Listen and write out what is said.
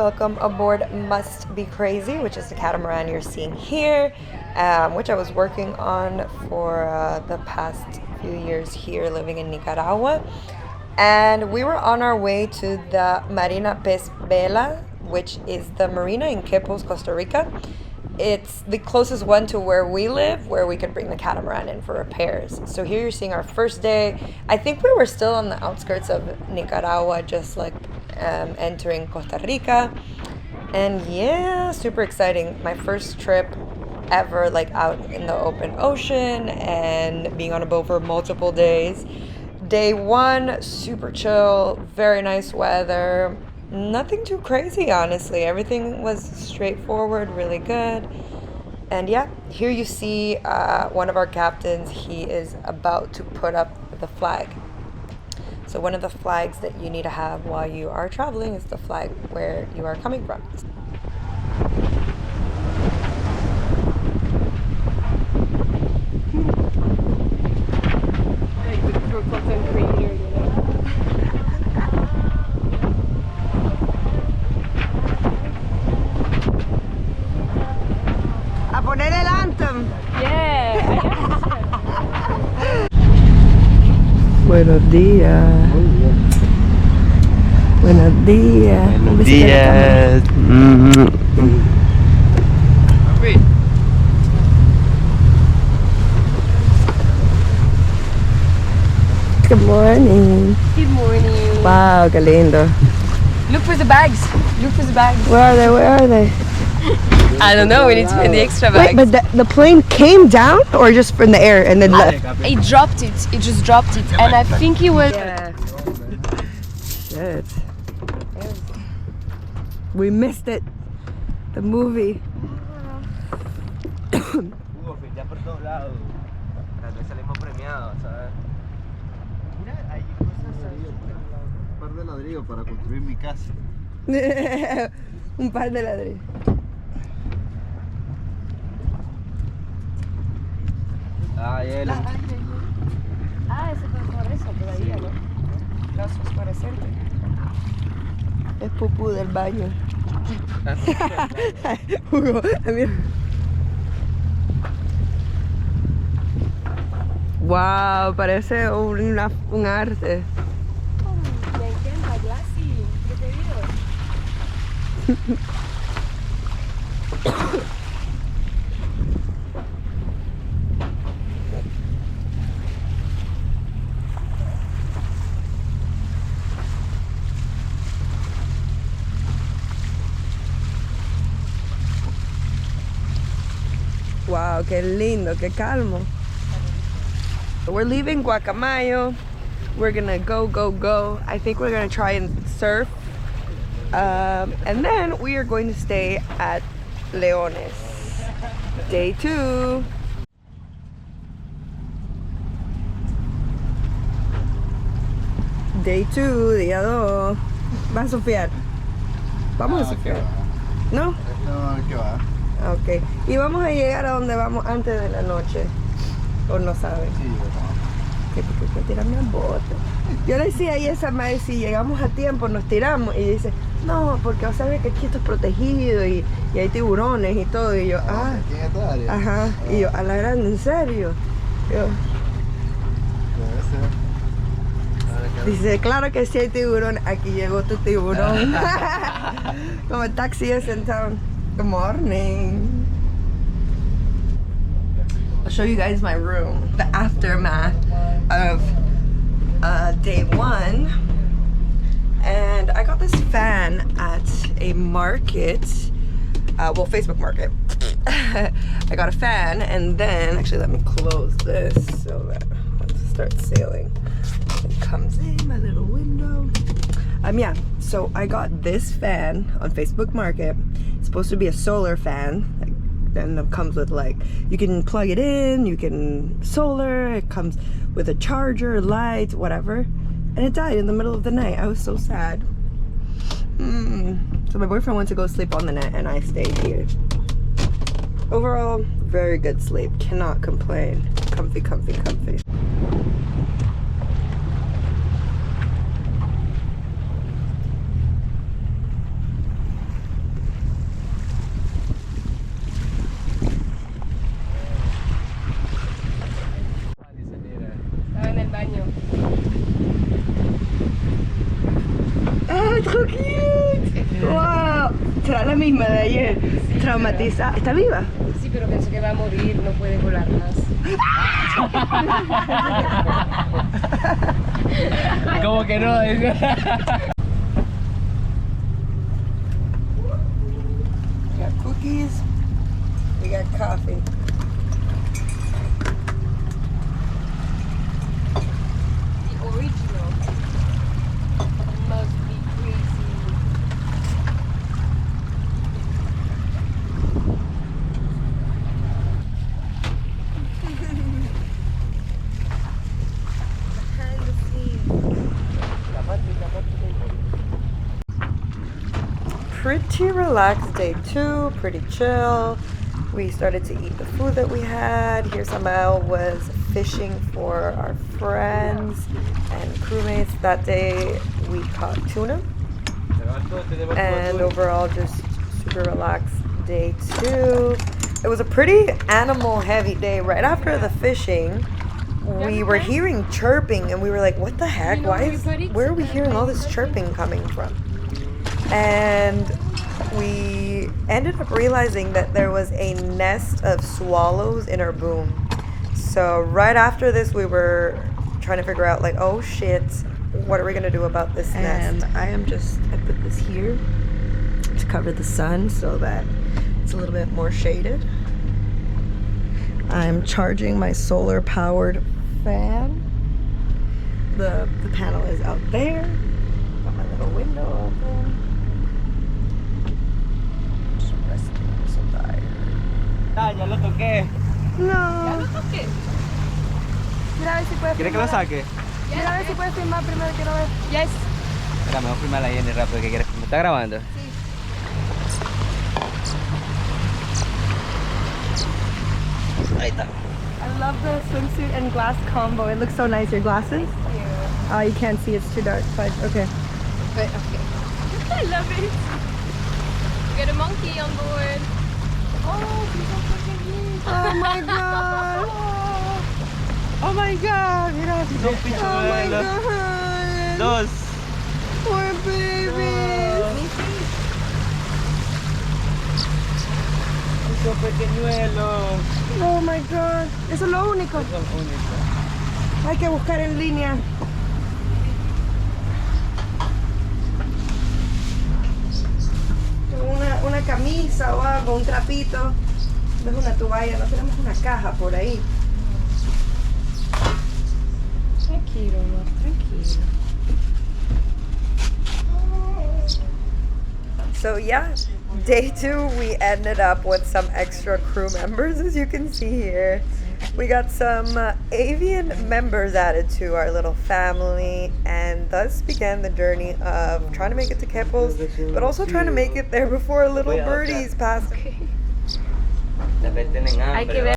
welcome aboard Must Be Crazy, which is the catamaran you're seeing here, which I was working on for the past few years here living in Nicaragua. And we were on our way to the Marina Pez Vela, which is the marina in Quepos, Costa Rica. It's the closest one to where we live, where we could bring the catamaran in for repairs. So here you're seeing our first day. I think we were still on the outskirts of Nicaragua, just like entering Costa Rica. And yeah, super exciting. My first trip ever, like out in the open ocean and being on a boat for multiple days. Day one, super chill, very nice weather. Nothing too crazy, honestly. Everything was straightforward, really good. And yeah, here you see one of our captains. He is about to put up the flag. So one of the flags that you need to have while you are traveling is the flag where you are coming from. A poner el anthem. Yeah. Buenos días. Buenos días. Buenos días. Good morning. Good morning. Wow, qué lindo. Look for the bags. Look for the bags. Where are they? Where are they? I don't know. We need to find the extra bags. Wait, but the plane came down or just in the air and then left? It dropped it. It just dropped it. And I think it was... Yeah. Shit. We missed it. The movie. Ya por todos lados. Salimos premiados, ¿sabes? Mira, hay cosas ahí. Un par de ladrillos para construir mi casa. Un par de ladrillos. Ah, hielo. Ah, ese fue por eso todavía, ¿no? Los fosforescentes. Es pupú del baño. Hugo, mira. Wow, parece un arte. Me encanta, Glassy. ¿Qué te digo? Wow, qué lindo, qué calmo. We're leaving Guacamayo. We're gonna go. I think we're gonna try and surf. And then we are going to stay at Leones. Day 2. Day 2, día 2. ¿Vas a surfear? Vamos a surfear. ¿No? No, ¿qué va? Ok. Y vamos a llegar a donde vamos antes de la noche. ¿O no saben? Sí, Que tirarme al bote. Yo le decía ahí a esa madre, si llegamos a tiempo nos tiramos. Y dice, no, porque vas a ver que aquí esto es protegido y hay tiburones y todo. Y yo, ¿Quién es esta área? ajá. Y yo, a la grande, ¿en serio? Yo, dice, claro que sí hay tiburón. Aquí llegó tu tiburón. Como el taxi es en town. Good morning. I'll show you guys my room. The aftermath of day 1. And I got this fan at a market. Well, Facebook market. I got a fan and then, actually let me close this so that let's start sailing. It comes in my little window. Yeah, so I got this fan on Facebook Market. It's supposed to be a solar fan. And it comes with, like, you can plug it in, you can solar, it comes with a charger, lights, whatever. And it died in the middle of the night. I was so sad. So my boyfriend went to go sleep on the net and I stayed here. Overall, very good sleep. Cannot complain. Comfy, comfy, comfy. baño. ¡Ah, trop cute! ¡Wow! ¿Será la misma de ayer? Sí, Traumatizada. ¿Está viva? Sí, pero pensé que va a morir, no puede volar más. ¿Cómo que no? We got cookies. We got coffee. The original must be crazy. Pretty relaxed day 2, pretty chill. We started to eat the food that we had. Here Samael was fishing for our friends and crewmates. That day we caught tuna. And overall just super relaxed day 2. It was a pretty animal heavy day. Right after the fishing, we were hearing chirping and we were like, what the heck? Where are we hearing all this chirping coming from? And we ended up realizing that there was a nest of swallows in our boom. So right after this, we were trying to figure out like, oh shit, what are we gonna do about this nest? And I put this here to cover the sun so that it's a little bit more shaded. I'm charging my solar powered fan. The panel is out there. Got my little window open. Just resting, I'm so tired. Ah, ya lo toqué. Ya No. lo toqué. Mira a ver si puedes ¿Quieres que lo filmar. saque? Mira a ver si puedes filmar primero, quiero ver. Yes. Espera, me voy a filmar la Yeni rápido. ¿Qué quieres? ¿Me está grabando? Ahí está. I love the swimsuit and glass combo. It looks so nice. Your glasses? Oh, you can't see. It's too dark. Fine. Okay. But, okay. I love it. We got a monkey on board. Oh, he's so freaking cute. Oh my god. Oh my god, mira, dos pichuelos. god. Dos. Poor babies. Dos pequeñuelos. Oh my god. Eso es lo único. Son únicos. Hay que buscar en línea. Una camisa o algo, un trapito. No es una toalla, no tenemos una caja por ahí. Tranquilo, amor, tranquilo. So yeah, day 2 we ended up with some extra crew members, as you can see here. We got some avian members added to our little family, and thus began the journey of trying to make it to Quepos, but also trying to make it there before little birdies pass. Hay que ver.